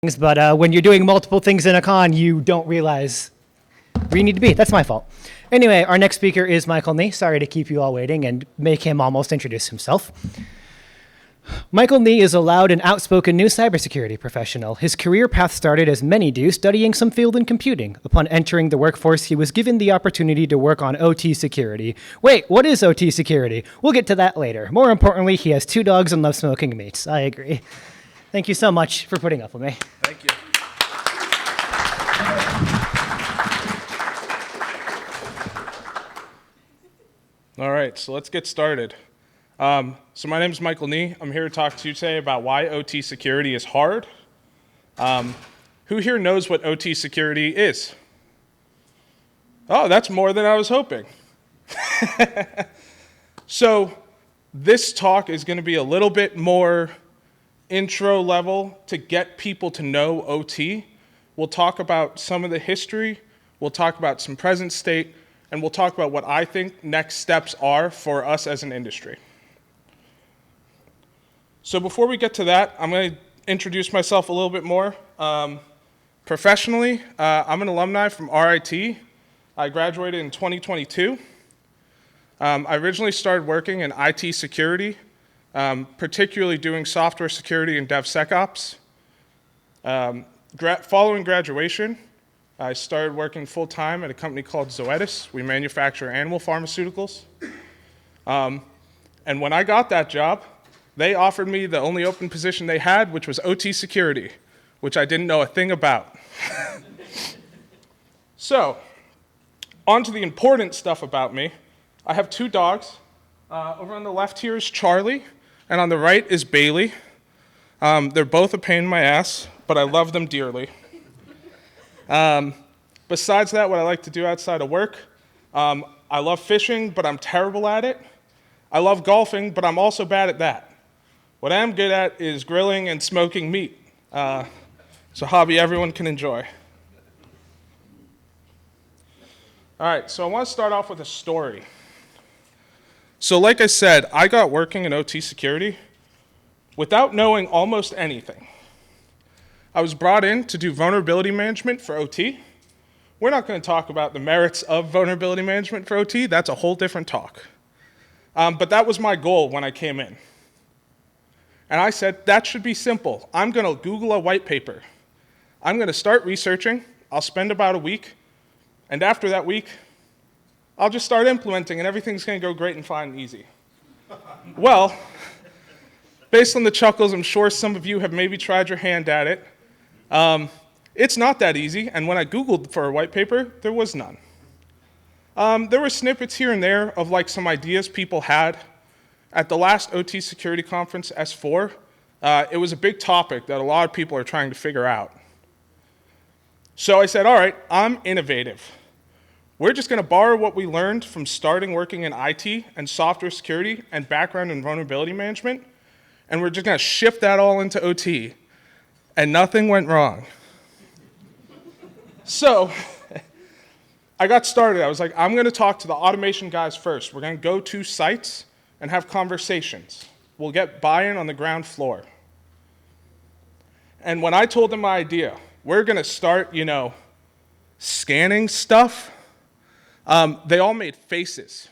but when you're doing multiple things in a con, you don't realize where you need to be. That's my fault. Anyway, our next speaker is Michael Nee. Sorry to keep you all waiting and make him almost introduce himself. Michael Nee is a loud and outspoken new cybersecurity professional. His career path started, as many do, studying some field in computing. Upon entering the workforce, he was given the opportunity to work on OT security. Wait, what is OT security? We'll get to that later. More importantly, he has 2 dogs and loves smoking meats. I agree. Thank you so much for putting up with me. Thank you. All right, so let's get started. So my name is Michael Nee. I'm here to talk to you today about why OT security is hard. Who here knows what OT security is? Oh, that's more than I was hoping. So this talk is going to be a little bit more intro level to get people to know OT. We'll talk about some of the history, we'll talk about some present state, and we'll talk about what I think next steps are for us as an industry. So before we get to that, I'm going to introduce myself a little bit more. Professionally, I'm an alumni from RIT. I graduated in 2022. I originally started working in IT security, particularly doing software security and DevSecOps. Following graduation, I started working full-time at a company called Zoetis. We manufacture animal pharmaceuticals. And when I got that job, they offered me the only open position they had, which was OT security, which I didn't know a thing about. So, on to the important stuff about me. I have 2 dogs. Over on the left here is Charlie, and on the right is Bailey. They're both a pain in my ass, but I love them dearly. Besides that, what I like to do outside of work, I love fishing, but I'm terrible at it. I love golfing, but I'm also bad at that. What I am good at is grilling and smoking meat. It's a hobby everyone can enjoy. All right, so I want to start off with a story. So like I said, I got working in OT security without knowing almost anything. I was brought in to do vulnerability management for OT. We're not going to talk about the merits of vulnerability management for OT. That's a whole different talk. But that was my goal when I came in. And I said, that should be simple. I'm going to Google a white paper. I'm going to start researching. I'll spend about a week. And after that week, I'll just start implementing, and everything's going to go great and fine and easy. Well, based on the chuckles, I'm sure some of you have maybe tried your hand at it. It's not that easy, and when I Googled for a white paper, there was none. There were snippets here and there of like some ideas people had. At the last OT security conference, S4, it was a big topic that a lot of people are trying to figure out. So I said, all right, I'm innovative. We're just going to borrow what we learned from starting working in IT and software security and background in vulnerability management, and we're just going to shift that all into OT. And nothing went wrong. So I got started. I was like, I'm going to talk to the automation guys first. We're going to go to sites and have conversations. We'll get buy-in on the ground floor. And when I told them my idea, we're going to start, scanning stuff, they all made faces,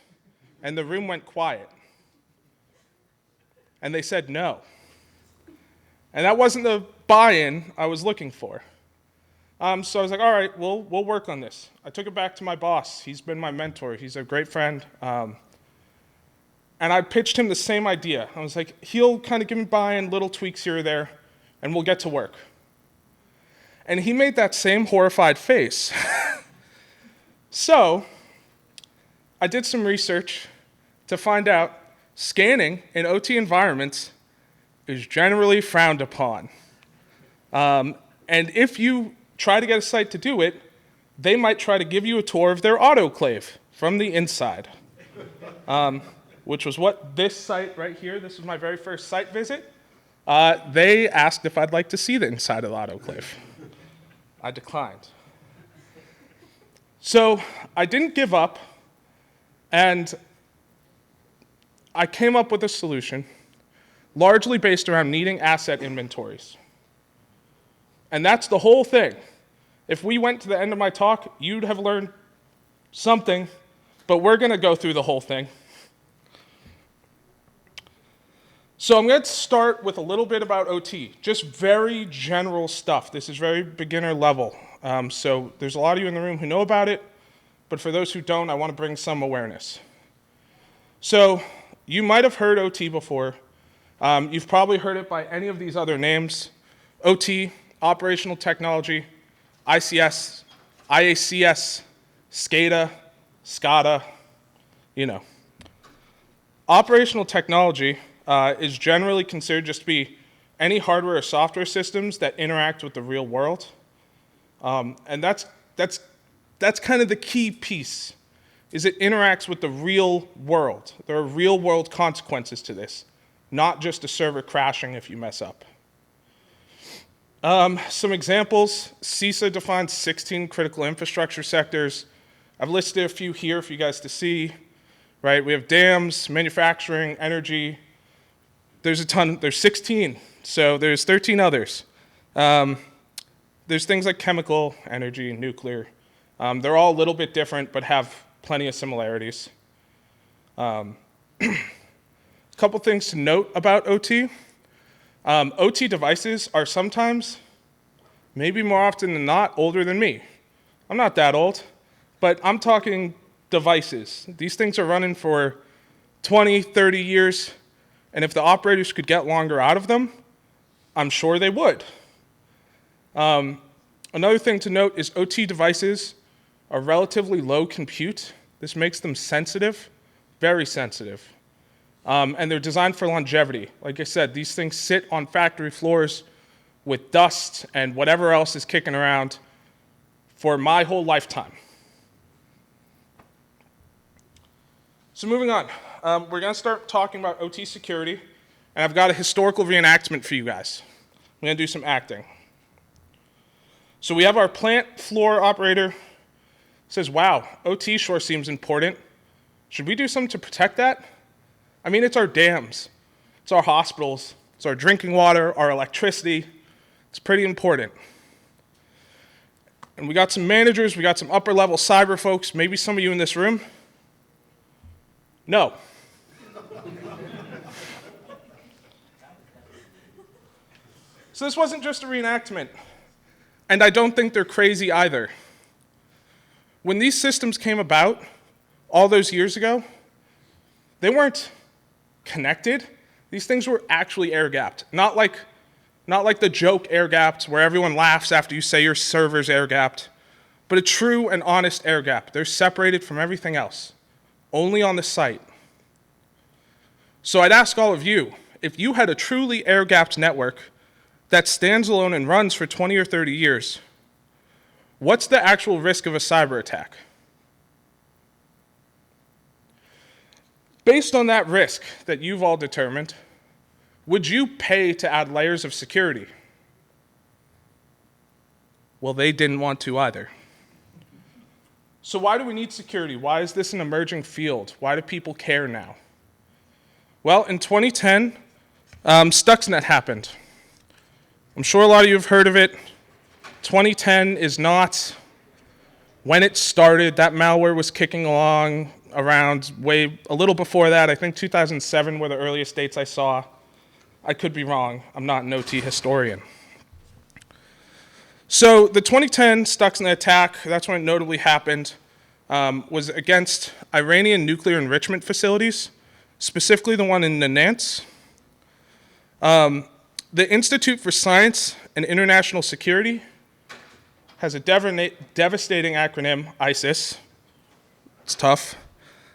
and the room went quiet. And they said no. And that wasn't the buy-in I was looking for. So I was like, all right, we'll work on this. I took it back to my boss. He's been my mentor. He's a great friend. And I pitched him the same idea. I was like, he'll kind of give me buy-in, little tweaks here or there, and we'll get to work. And he made that same horrified face. So I did some research to find out scanning in OT environments is generally frowned upon. And if you try to get a site to do it, they might try to give you a tour of their autoclave from the inside. Which was what this site right here, this was my very first site visit. They asked if I'd like to see the inside of the autoclave. I declined. So I didn't give up, and I came up with a solution largely based around needing asset inventories. And that's the whole thing. If we went to the end of my talk, you'd have learned something, but we're going to go through the whole thing. So I'm going to start with a little bit about OT, just very general stuff. This is very beginner level. So there's a lot of you in the room who know about it, but for those who don't, I want to bring some awareness. So you might have heard OT before. You've probably heard it by any of these other names: OT, Operational Technology, ICS, IACS, SCADA, SCADA, you know. Operational technology is generally considered just to be any hardware or software systems that interact with the real world. And that's kind of the key piece, is it interacts with the real world. There are real world consequences to this, not just a server crashing if you mess up. Some examples: CISA defines 16 critical infrastructure sectors. I've listed a few here for you guys to see, right? We have dams, manufacturing, energy. There's a ton, there's 16, so there's 13 others. There's things like chemical, energy, nuclear. They're all a little bit different, but have plenty of similarities. A couple things to note about OT. OT devices are sometimes, maybe more often than not, older than me. I'm not that old, but I'm talking devices. These things are running for 20, 30 years, and if the operators could get longer out of them, I'm sure they would. Another thing to note is OT devices are relatively low compute. This makes them sensitive, very sensitive. And they're designed for longevity. Like I said, these things sit on factory floors with dust and whatever else is kicking around for my whole lifetime. So moving on, we're going to start talking about OT security, and I've got a historical reenactment for you guys. I'm going to do some acting. So we have our plant floor operator. Says, wow, OT sure seems important. Should we do something to protect that? I mean, it's our dams, it's our hospitals, it's our drinking water, our electricity. It's pretty important. And we got some managers, we got some upper level cyber folks, maybe some of you in this room. No. So this wasn't just a reenactment, and I don't think they're crazy either. When these systems came about all those years ago, they weren't connected. These things were actually air-gapped. Not like the joke air-gapped where everyone laughs after you say your server's air-gapped, but a true and honest air-gap. They're separated from everything else, only on the site. So I'd ask all of you, if you had a truly air-gapped network that stands alone and runs for 20 or 30 years, what's the actual risk of a cyber attack? Based on that risk that you've all determined, would you pay to add layers of security? Well, they didn't want to either. So why do we need security? Why is this an emerging field? Why do people care now? Well, in 2010, stuxnet happened. I'm sure a lot of you have heard of it. 2010 is not when it started. That malware was kicking along around a little before that. I think 2007 were the earliest dates I saw. I could be wrong. I'm not an OT historian. So the 2010 Stuxnet attack, that's when it notably happened, was against Iranian nuclear enrichment facilities, specifically the one in Nantes. The Institute for Science and International Security has a devastating acronym, ISIS. It's tough.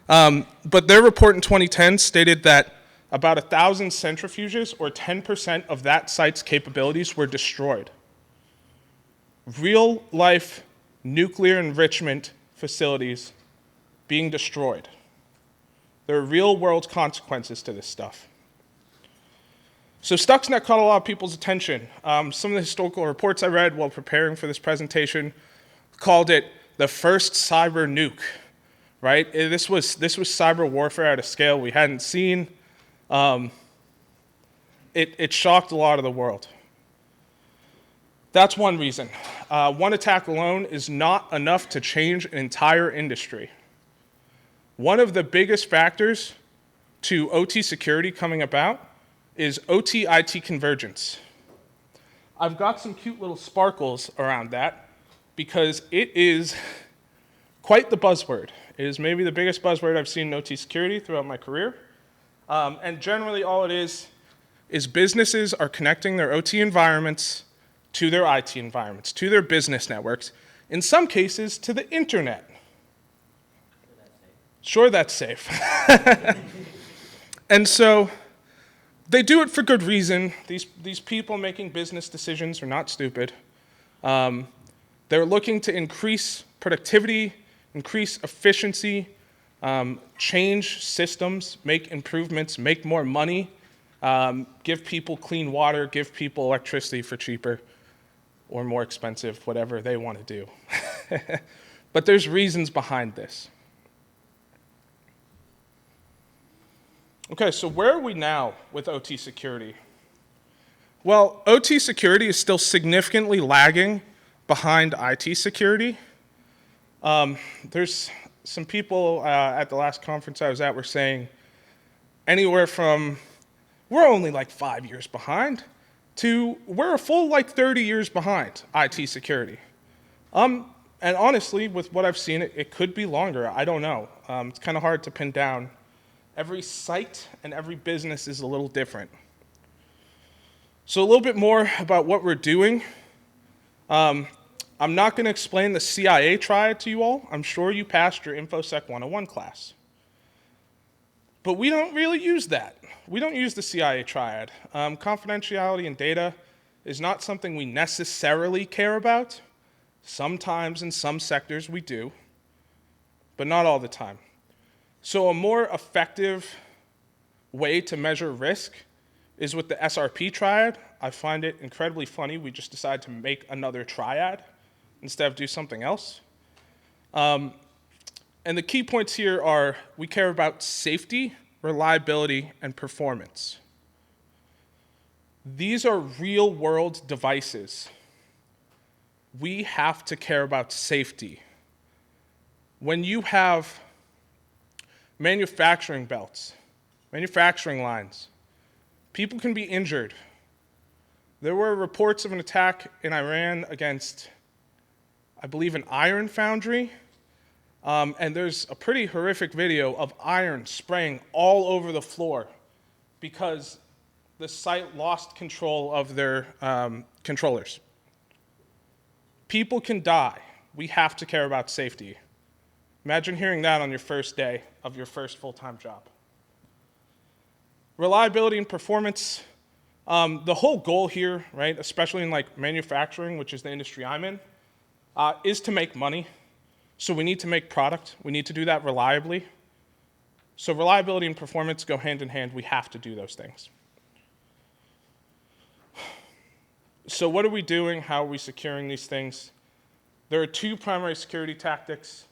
But their report in 2010 stated that about 1,000 centrifuges, or 10% of that site's capabilities, were destroyed. Real-life nuclear enrichment facilities being destroyed. There are real-world consequences to this stuff. So Stuxnet caught a lot of people's attention. Some of the historical reports I read while preparing for this presentation called it the first cyber nuke, right? This was cyber warfare at a scale we hadn't seen. It shocked a lot of the world. That's one reason. One attack alone is not enough to change an entire industry. One of the biggest factors to OT security coming about is OT-IT convergence. I've got some cute little sparkles around that because it is quite the buzzword. It is maybe the biggest buzzword I've seen in OT security throughout my career. And generally all it is businesses are connecting their OT environments to their IT environments, to their business networks, in some cases to the internet. Sure, that's safe. And so they do it for good reason. These people making business decisions are not stupid. They're looking to increase productivity, increase efficiency, change systems, make improvements, make more money, give people clean water, give people electricity for cheaper or more expensive, whatever they want to do. But there's reasons behind this. Okay, so where are we now with OT security? Well, OT security is still significantly lagging behind IT security. There's some people at the last conference I was at were saying anywhere from we're only like 5 years behind to we're a full like 30 years behind IT security. And honestly, with what I've seen, it could be longer. I don't know. It's kind of hard to pin down. Every site and every business is a little different. So a little bit more about what we're doing. I'm not going to explain the CIA triad to you all. I'm sure you passed your InfoSec 101 class. But we don't really use that. We don't use the CIA triad. Confidentiality and data is not something we necessarily care about. Sometimes in some sectors we do, but not all the time. So a more effective way to measure risk is with the SRP triad. I find it incredibly funny. We just decided to make another triad instead of do something else. And the key points here are we care about safety, reliability, and performance. These are real-world devices. We have to care about safety. When you have manufacturing belts, manufacturing lines, people can be injured. There were reports of an attack in Iran against, I believe, an iron foundry. And there's a pretty horrific video of iron spraying all over the floor because the site lost control of their controllers. People can die. We have to care about safety. Imagine hearing that on your first day of your first full-time job. Reliability and performance. The whole goal here, right, especially in like manufacturing, which is the industry I'm in, is to make money. So we need to make product. We need to do that reliably. So reliability and performance go hand in hand. We have to do those things. So what are we doing? How are we securing these things? There are two primary security tactics.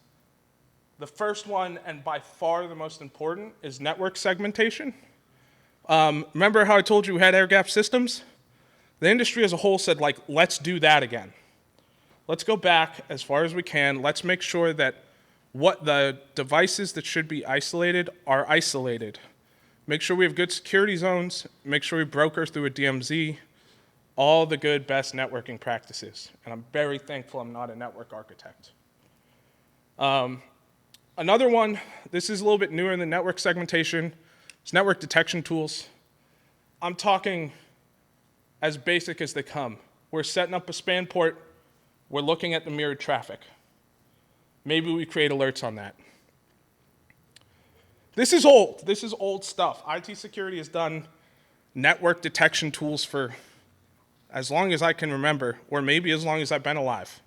The first one, and by far the most important, is network segmentation. Remember how I told you we had air-gapped systems? The industry as a whole said, like, let's do that again. Let's go back as far as we can. Let's make sure that what the devices that should be isolated are isolated. Make sure we have good security zones. Make sure we broker through a DMZ. All the good, best networking practices. And I'm very thankful I'm not a network architect. Another one, this is a little bit newer in the network segmentation, is network detection tools. I'm talking as basic as they come. We're setting up a span port. We're looking at the mirrored traffic. Maybe we create alerts on that. This is old. This is old stuff. IT security has done network detection tools for as long as I can remember, or maybe as long as I've been alive.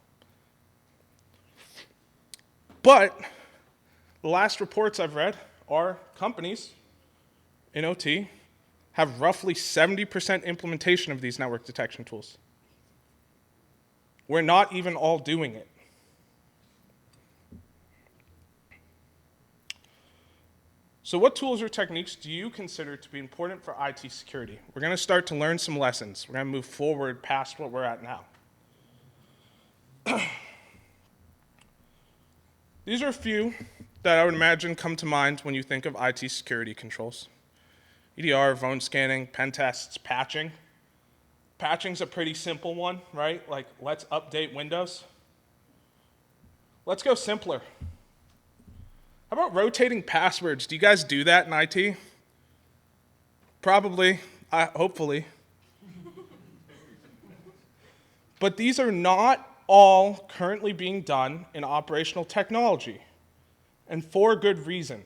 But the last reports I've read are companies in OT have roughly 70% implementation of these network detection tools. We're not even all doing it. So what tools or techniques do you consider to be important for IT security? We're going to start to learn some lessons. We're going to move forward past what we're at now. These are a few that I would imagine come to mind when you think of IT security controls. EDR, phone scanning, pen tests, patching. Patching's a pretty simple one, right? Like, let's update Windows. Let's go simpler. How about rotating passwords? Do you guys do that in IT? Probably, hopefully. But these are not all currently being done in operational technology, and for good reason.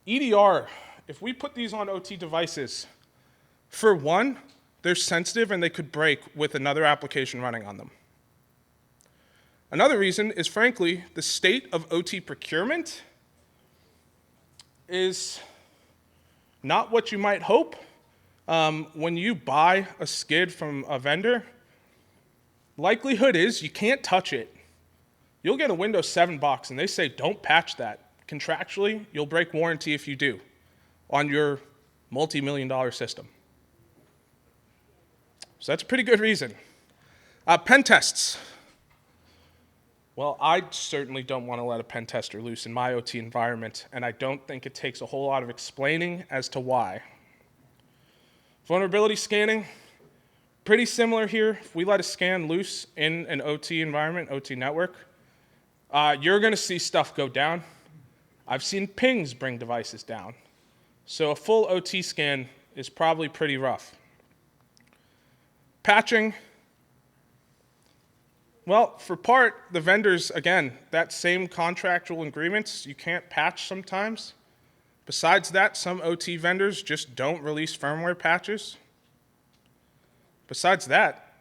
EDR, if we put these on OT devices, for one, they're sensitive and they could break with another application running on them. Another reason is, frankly, the state of OT procurement is not what you might hope. When you buy a skid from a vendor, likelihood is you can't touch it. You'll get a Windows 7 box and they say, don't patch that. Contractually, you'll break warranty if you do on your multi-million-dollar system. So that's a pretty good reason. Pen tests. Well, I certainly don't want to let a pen tester loose in my OT environment, and I don't think it takes a whole lot of explaining as to why. Vulnerability scanning, pretty similar here. If we let a scan loose in an OT environment, OT network, you're going to see stuff go down. I've seen pings bring devices down. So a full OT scan is probably pretty rough. Patching. Well, for part, the vendors, again, that same contractual agreements, you can't patch sometimes. Besides that, some OT vendors just don't release firmware patches. Besides that,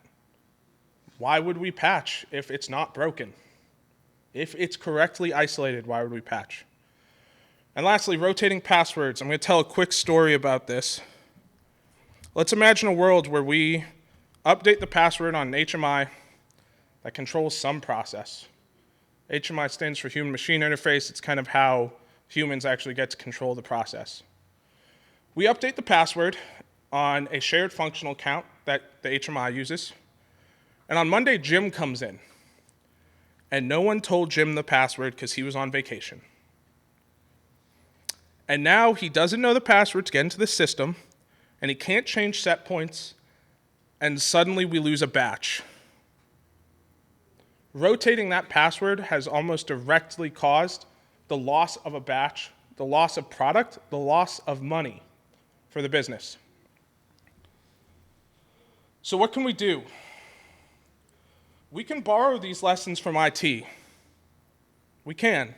why would we patch if it's not broken? If it's correctly isolated, why would we patch? And lastly, rotating passwords. I'm going to tell a quick story about this. Let's imagine a world where we update the password on an HMI that controls some process. HMI stands for human machine interface. It's kind of how humans actually get to control the process. We update the password on a shared functional account that the HMI uses. And on Monday, Jim comes in. And no one told Jim the password because he was on vacation. And now he doesn't know the password to get into the system, and he can't change set points, and suddenly we lose a batch. Rotating that password has almost directly caused the loss of a batch, the loss of product, the loss of money for the business. So what can we do? We can borrow these lessons from IT. We can.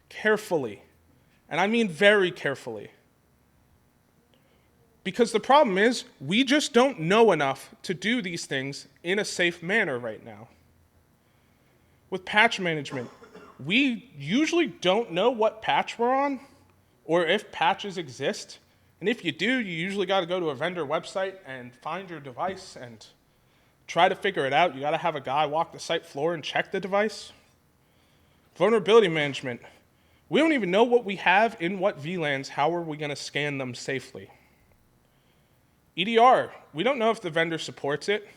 Carefully. And I mean very carefully. Because the problem is, we just don't know enough to do these things in a safe manner right now. With patch management, we usually don't know what patch we're on or if patches exist. And if you do, you usually got to go to a vendor website and find your device and try to figure it out. You got to have a guy walk the site floor and check the device. Vulnerability management. We don't even know what we have in what VLANs. How are we going to scan them safely? EDR. We don't know if the vendor supports it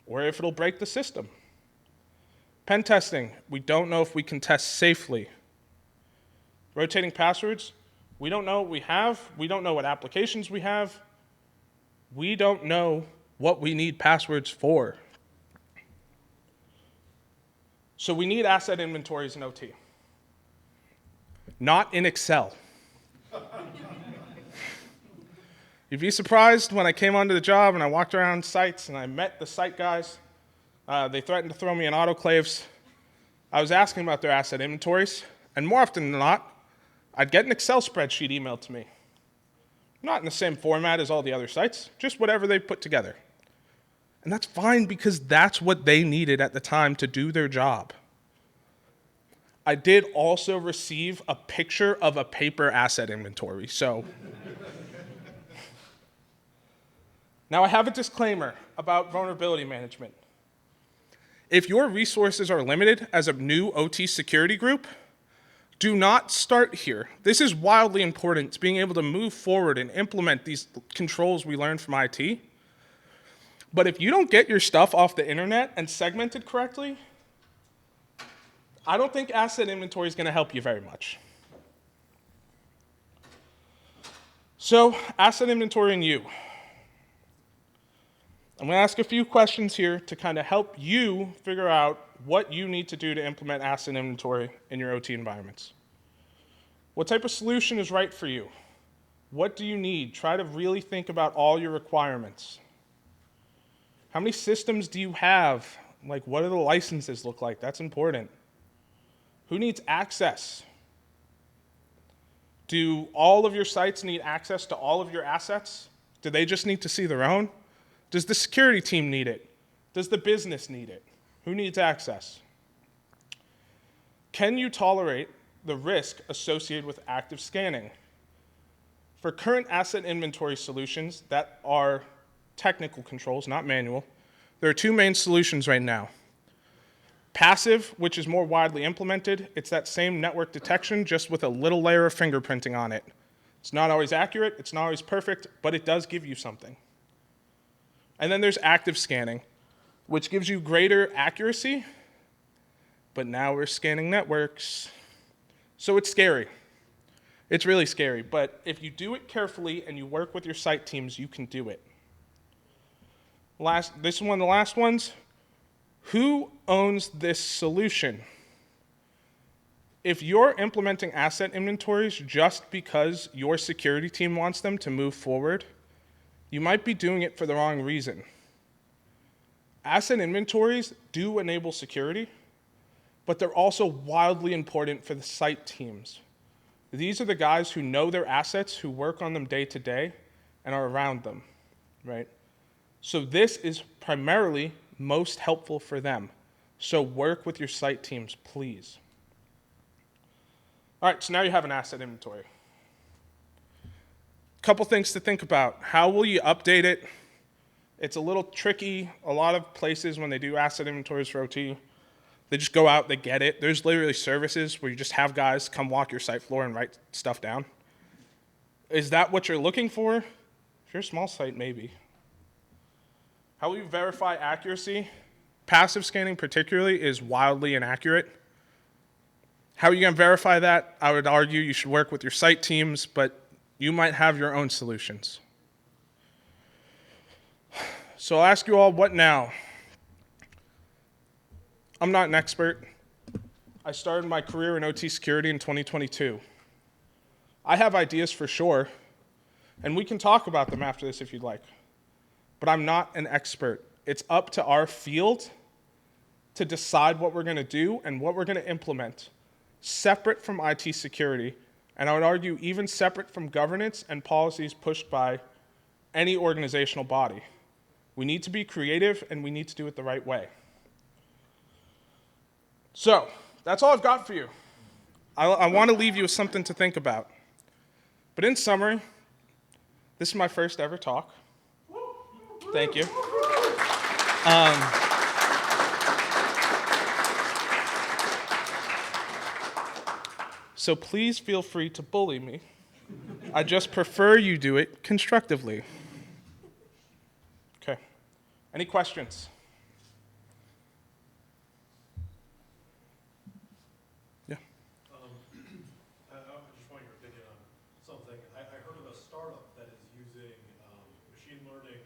or if it'll break the system. Pen testing, we don't know if we can test safely. Rotating passwords, we don't know what we have. We don't know what applications we have. We don't know what we need passwords for. So we need asset inventories in OT. Not in Excel. You'd be surprised when I came onto the job and I walked around sites and I met the site guys. They threatened to throw me in autoclaves. I was asking about their asset inventories, and more often than not, I'd get an Excel spreadsheet emailed to me. Not in the same format as all the other sites, just whatever they put together. And that's fine because that's what they needed at the time to do their job. I did also receive a picture of a paper asset inventory, so. Now I have a disclaimer about vulnerability management. If your resources are limited as a new OT security group, do not start here. This is wildly important to being able to move forward and implement these controls we learned from IT. But if you don't get your stuff off the internet and segmented correctly, I don't think asset inventory is going to help you very much. So, asset inventory and you. I'm going to ask a few questions here to kind of help you figure out what you need to do to implement asset inventory in your OT environments. What type of solution is right for you? What do you need? Try to really think about all your requirements. How many systems do you have? Like, what do the licenses look like? That's important. Who needs access? Do all of your sites need access to all of your assets? Do they just need to see their own? Does the security team need it? Does the business need it? Who needs access? Can you tolerate the risk associated with active scanning? For current asset inventory solutions that are technical controls, not manual, there are two main solutions right now. Passive, which is more widely implemented, it's that same network detection, just with a little layer of fingerprinting on it. It's not always accurate, it's not always perfect, but it does give you something. And then there's active scanning, which gives you greater accuracy, but now we're scanning networks. So it's scary. It's really scary, but if you do it carefully and you work with your site teams, you can do it. This is one of the last ones. Who owns this solution? If you're implementing asset inventories just because your security team wants them to move forward, you might be doing it for the wrong reason. Asset inventories do enable security, but they're also wildly important for the site teams. These are the guys who know their assets, who work on them day to day, and are around them, right? So this is primarily most helpful for them. So work with your site teams, please. All right, so now you have an asset inventory. Couple things to think about. How will you update it? It's a little tricky. A lot of places when they do asset inventories for OT, they just go out, they get it. There's literally services where you just have guys come walk your site floor and write stuff down. Is that what you're looking for? If you're a small site, maybe. How will you verify accuracy? Passive scanning particularly is wildly inaccurate. How are you going to verify that? I would argue you should work with your site teams, but you might have your own solutions. So I'll ask you all, what now? I'm not an expert. I started my career in OT security in 2022. I have ideas for sure, and we can talk about them after this if you'd like. But I'm not an expert. It's up to our field to decide what we're going to do and what we're going to implement, separate from IT security, and I would argue even separate from governance and policies pushed by any organizational body. We need to be creative, and we need to do it the right way. So, that's all I've got for you. I want to leave you with something to think about. But in summary, this is my first ever talk. Thank you. So please feel free to bully me. I just prefer you do it constructively. Okay. Any questions? Yeah. I just want your opinion on something. I heard of a startup that is using machine learning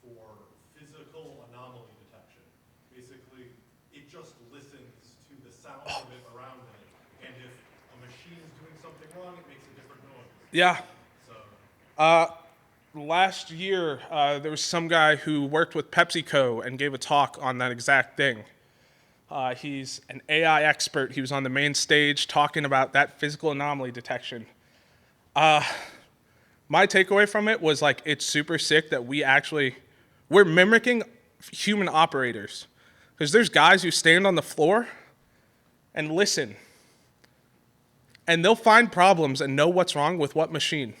for physical anomaly detection. Basically, it just listens to the sound of it around it, and if a machine is doing something wrong, it makes a different noise. Yeah. So. Last year, there was some guy who worked with PepsiCo and gave a talk on that exact thing. He's an AI expert. He was on the main stage talking about that physical anomaly detection. My takeaway from it was like, it's super sick that we're mimicking human operators. Because there's guys who stand on the floor and listen. And they'll find problems and know what's wrong with what machine.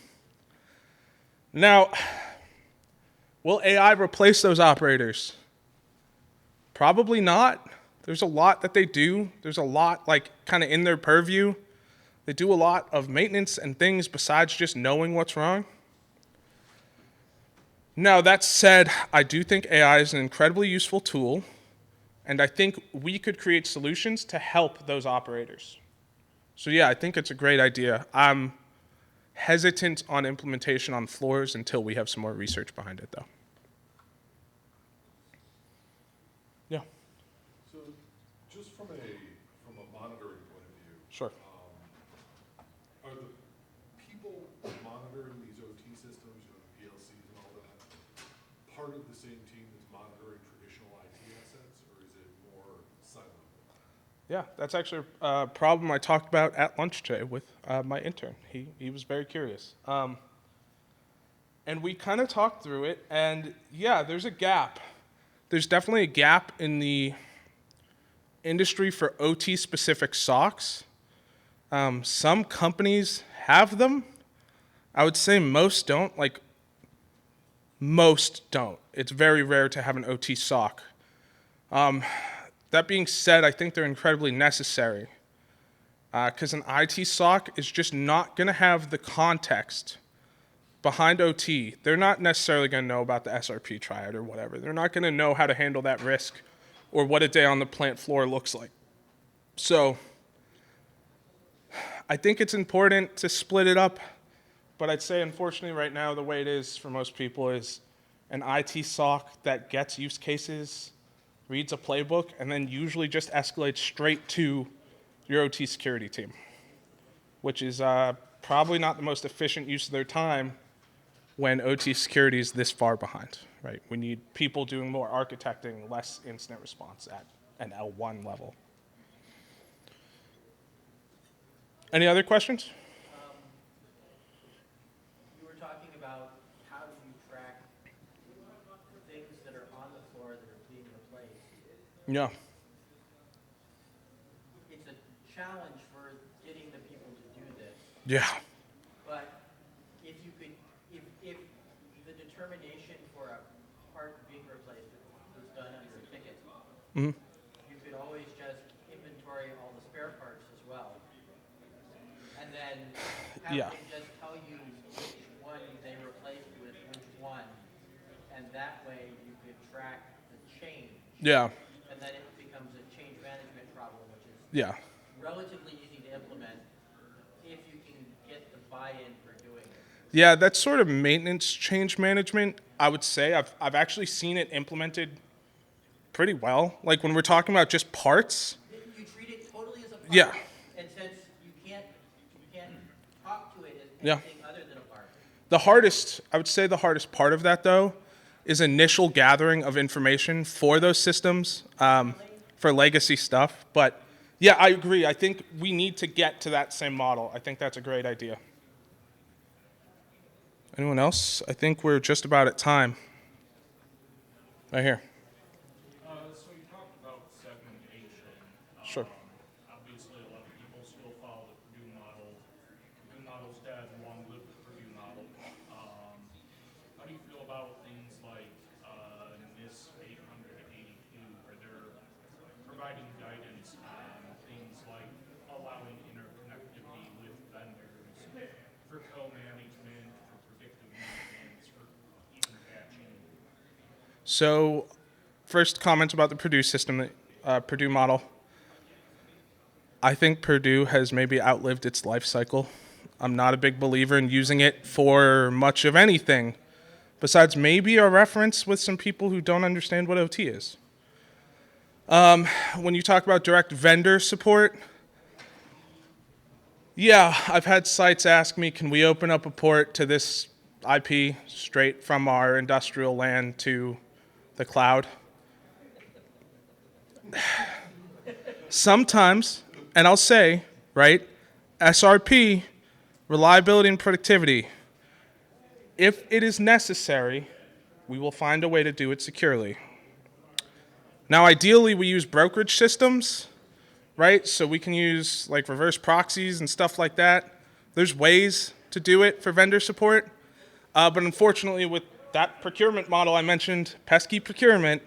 Now, will AI replace those operators? Probably not. There's a lot that they do. There's a lot like kind of in their purview. They do a lot of maintenance and things besides just knowing what's wrong. Now, that said, I do think AI is an incredibly useful tool, And I think we could create solutions to help those operators. So yeah, I think it's a great idea. I'm hesitant on implementation on floors until we have some more research behind it, though. Yeah, So just from a monitoring point of view, sure. are the people monitoring these OT systems, you know, the PLCs and all that, part of the same team that's monitoring traditional IT assets, or is it more siloed? Yeah, that's actually a problem I talked about at lunch today with my intern. He was very curious. And we kind of talked through it, and yeah, there's a gap. There's definitely a gap in the industry for OT-specific SOCs. Some companies have them. I would say most don't. Like, most don't. It's very rare to have an OT SOC. That being said, I think they're incredibly necessary because an IT SOC is just not going to have the context behind OT. They're not necessarily going to know about the SRP triad or whatever. They're not going to know how to handle that risk or what a day on the plant floor looks like. So I think it's important to split it up, but I'd say unfortunately right now the way it is for most people is an IT SOC that gets use cases, reads a playbook, and then usually just escalates straight to your OT security team, which is probably not the most efficient use of their time when OT security is this far behind, right? We need people doing more architecting, less incident response at an L1 level. Any other questions? You were talking about how do you track things that are on the floor that are being replaced. Yeah. It's a challenge for getting the people to do this. Yeah. But if you could, if the determination for a part being replaced was done under a ticket, you could always just inventory all the spare parts as well. And then have Yeah. them just tell you which one they replaced with which one. And that way you could track the change. Yeah. And then it becomes a change management problem, which is Yeah. relatively easy to implement if you can get the buy-in for doing it. Yeah, that's sort of maintenance change management, I would say. I've actually seen it implemented pretty well. Like when we're talking about just parts. You treat it totally as a part. Yeah. And since you can't talk to it as Yeah. anything other than a part. I would say the hardest part of that though is initial gathering of information for those systems for legacy stuff. But yeah, I agree. I think we need to get to that same model. I think that's a great idea. Anyone else? I think we're just about at time. Right here. So you talked about segmentation. Sure. Obviously, a lot of people still follow the Purdue model. Purdue model's dead, long live the Purdue model. How do you feel about things like NIS 882, where they're providing guidance on things like allowing interconnectivity with vendors for co-management, for predictive maintenance, for even patching? So, first comment about the Purdue system, Purdue model. I think Purdue has maybe outlived its life cycle. I'm not a big believer in using it for much of anything, besides maybe a reference with some people who don't understand what OT is. When you talk about direct vendor support, yeah, I've had sites ask me, can we open up a port to this IP straight from our industrial LAN to the cloud? Sometimes, and I'll say, right, SRP, reliability and productivity, if it is necessary, we will find a way to do it securely. Now, ideally, we use brokerage systems, right? So we can use like reverse proxies and stuff like that. There's ways to do it for vendor support. But unfortunately, with that procurement model I mentioned, pesky procurement,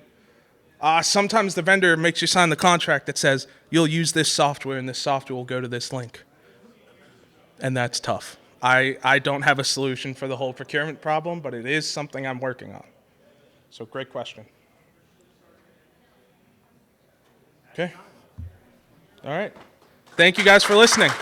sometimes the vendor makes you sign the contract that says, you'll use this software and this software will go to this link. And that's tough. I don't have a solution for the whole procurement problem, but it is something I'm working on. So great question. Okay. All right. Thank you guys for listening.